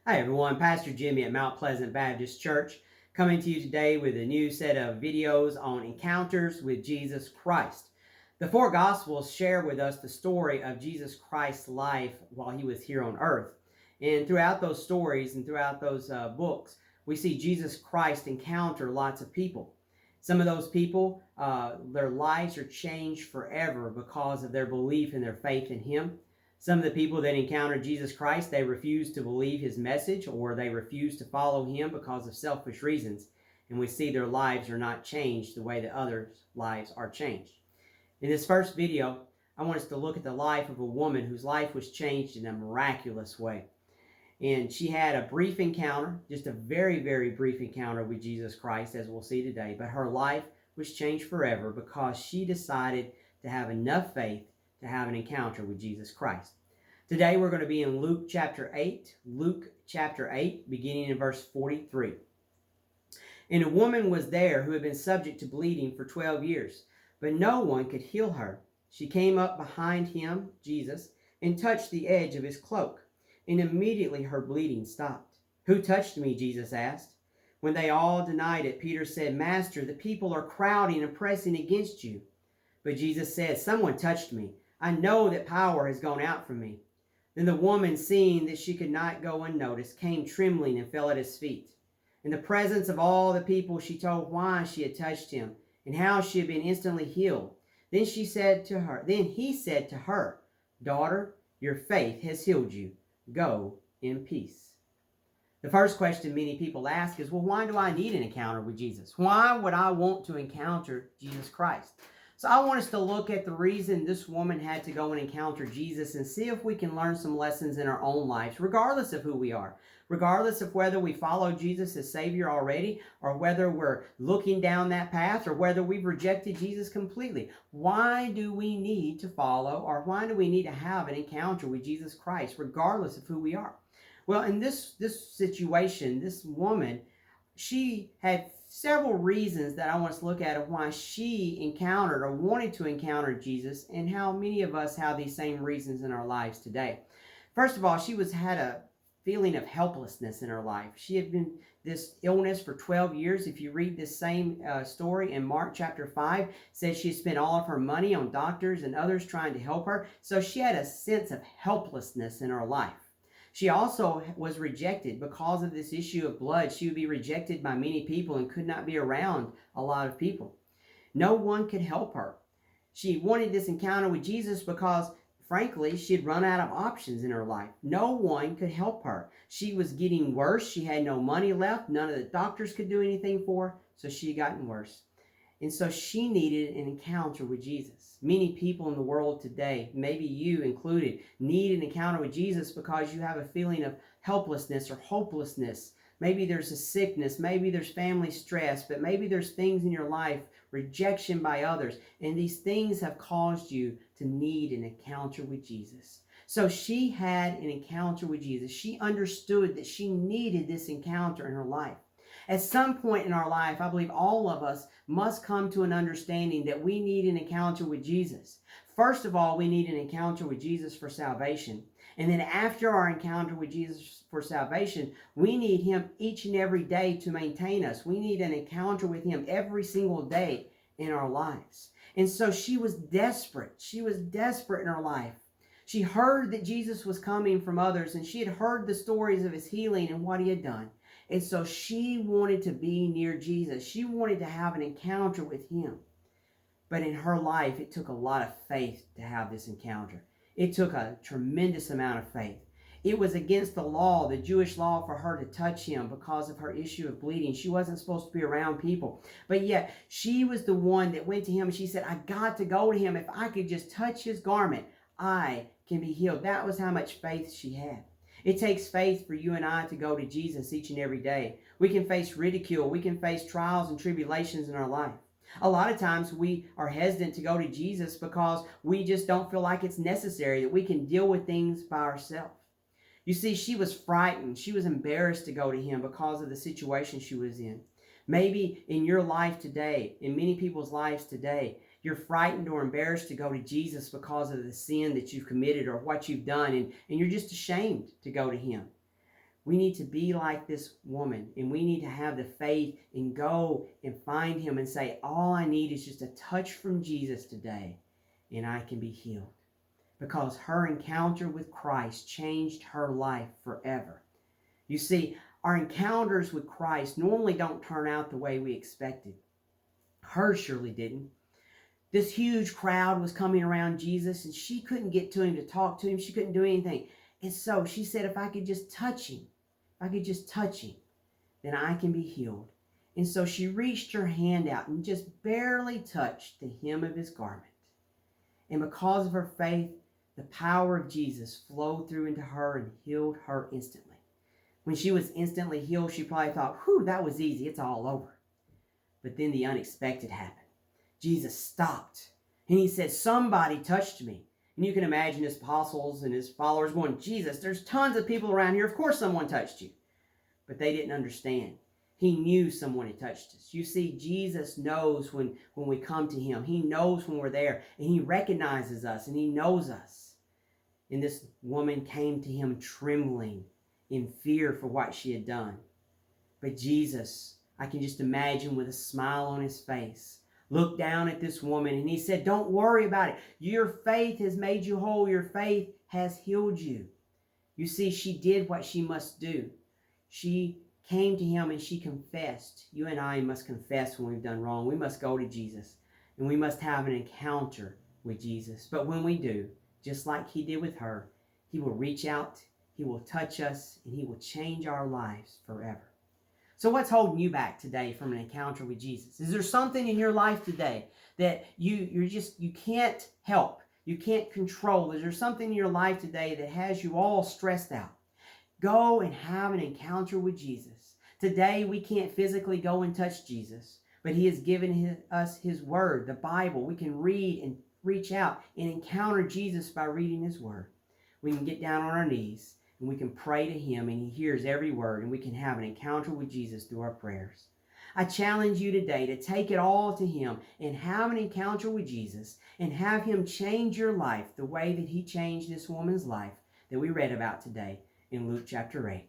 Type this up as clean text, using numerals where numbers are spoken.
Hi everyone, Pastor Jimmy at Mount Pleasant Baptist Church coming to you today with a new set of videos on encounters with Jesus Christ. The four Gospels share with us the story of Jesus Christ's life while he was here on earth. And throughout those stories and throughout those books, we see Jesus Christ encounter lots of people. Some of those people, their lives are changed forever because of their belief and their faith in him. Some of the people that encountered Jesus Christ, they refused to believe his message, or they refused to follow him because of selfish reasons. And we see their lives are not changed the way that others' lives are changed. In this first video, I want us to look at the life of a woman whose life was changed in a miraculous way. And she had a brief encounter, just a very, very brief encounter with Jesus Christ, as we'll see today. But her life was changed forever because she decided to have enough faith to have an encounter with Jesus Christ. Today we're going to be in Luke chapter 8, beginning in verse 43. And a woman was there who had been subject to bleeding for 12 years, but no one could heal her. She came up behind him, Jesus, and touched the edge of his cloak, and immediately her bleeding stopped. Who touched me? Jesus asked. When they all denied it, Peter said, Master, the people are crowding and pressing against you. But Jesus said, Someone touched me. I know that power has gone out from me. Then the woman, seeing that she could not go unnoticed, came trembling and fell at his feet. In the presence of all the people, she told why she had touched him and how she had been instantly healed. Then he said to her, Daughter, your faith has healed you. Go in peace. The first question many people ask is, well, why do I need an encounter with Jesus? Why would I want to encounter Jesus Christ? So I want us to look at the reason this woman had to go and encounter Jesus and see if we can learn some lessons in our own lives, regardless of who we are, regardless of whether we follow Jesus as Savior already, or whether we're looking down that path, or whether we've rejected Jesus completely. Why do we need to follow, or why do we need to have an encounter with Jesus Christ, regardless of who we are? Well, in this situation, this woman, she had several reasons that I want us to look at of why she encountered or wanted to encounter Jesus, and how many of us have these same reasons in our lives today. First of all, she had a feeling of helplessness in her life. She had been this illness for 12 years. If you read this same story in Mark chapter 5, it says she spent all of her money on doctors and others trying to help her. So she had a sense of helplessness in her life. She also was rejected because of this issue of blood. She would be rejected by many people and could not be around a lot of people. No one could help her. She wanted this encounter with Jesus because, frankly, she had run out of options in her life. No one could help her. She was getting worse. She had no money left. None of the doctors could do anything for her, so she had gotten worse. And so she needed an encounter with Jesus. Many people in the world today, maybe you included, need an encounter with Jesus because you have a feeling of helplessness or hopelessness. Maybe there's a sickness, maybe there's family stress, but maybe there's things in your life, rejection by others, and these things have caused you to need an encounter with Jesus. So she had an encounter with Jesus. She understood that she needed this encounter in her life. At some point in our life, I believe all of us must come to an understanding that we need an encounter with Jesus. First of all, we need an encounter with Jesus for salvation. And then after our encounter with Jesus for salvation, we need him each and every day to maintain us. We need an encounter with him every single day in our lives. And so she was desperate. She was desperate in her life. She heard that Jesus was coming from others, and she had heard the stories of his healing and what he had done. And so she wanted to be near Jesus. She wanted to have an encounter with him. But in her life, it took a lot of faith to have this encounter. It took a tremendous amount of faith. It was against the law, the Jewish law, for her to touch him because of her issue of bleeding. She wasn't supposed to be around people. But yet, she was the one that went to him and she said, I got to go to him. If I could just touch his garment, I can be healed. That was how much faith she had. It takes faith for you and I to go to Jesus each and every day. We can face ridicule. We can face trials and tribulations in our life. A lot of times we are hesitant to go to Jesus because we just don't feel like it's necessary, that we can deal with things by ourselves. You see, she was frightened. She was embarrassed to go to him because of the situation she was in. Maybe in your life today, in many people's lives today, you're frightened or embarrassed to go to Jesus because of the sin that you've committed or what you've done, and you're just ashamed to go to him. We need to be like this woman, and we need to have the faith and go and find him and say, all I need is just a touch from Jesus today, and I can be healed. Because her encounter with Christ changed her life forever. You see, our encounters with Christ normally don't turn out the way we expected. Hers surely didn't. This huge crowd was coming around Jesus, and she couldn't get to him to talk to him. She couldn't do anything. And so she said, if I could just touch him, then I can be healed. And so she reached her hand out and just barely touched the hem of his garment. And because of her faith, the power of Jesus flowed through into her and healed her instantly. When she was instantly healed, she probably thought, whew, that was easy. It's all over. But then the unexpected happened. Jesus stopped and he said, somebody touched me. And you can imagine his apostles and his followers going, Jesus, there's tons of people around here. Of course someone touched you. But they didn't understand. He knew someone had touched us. You see, Jesus knows when we come to him. He knows when we're there. And he recognizes us and he knows us. And this woman came to him trembling in fear for what she had done. But Jesus, I can just imagine with a smile on his face, looked down at this woman and he said, don't worry about it. Your faith has made you whole. Your faith has healed you. You see, she did what she must do. She came to him and she confessed. You and I must confess when we've done wrong. We must go to Jesus and we must have an encounter with Jesus. But when we do, just like he did with her, he will reach out, he will touch us, and he will change our lives forever. So what's holding you back today from an encounter with Jesus? Is there something in your life today that you can't help? You can't control? Is there something in your life today that has you all stressed out? Go and have an encounter with Jesus. Today we can't physically go and touch Jesus, but he has given us his word, the Bible. We can read and reach out and encounter Jesus by reading his word. We can get down on our knees and we can pray to him and he hears every word, and we can have an encounter with Jesus through our prayers. I challenge you today to take it all to him and have an encounter with Jesus and have him change your life the way that he changed this woman's life that we read about today in Luke chapter 8.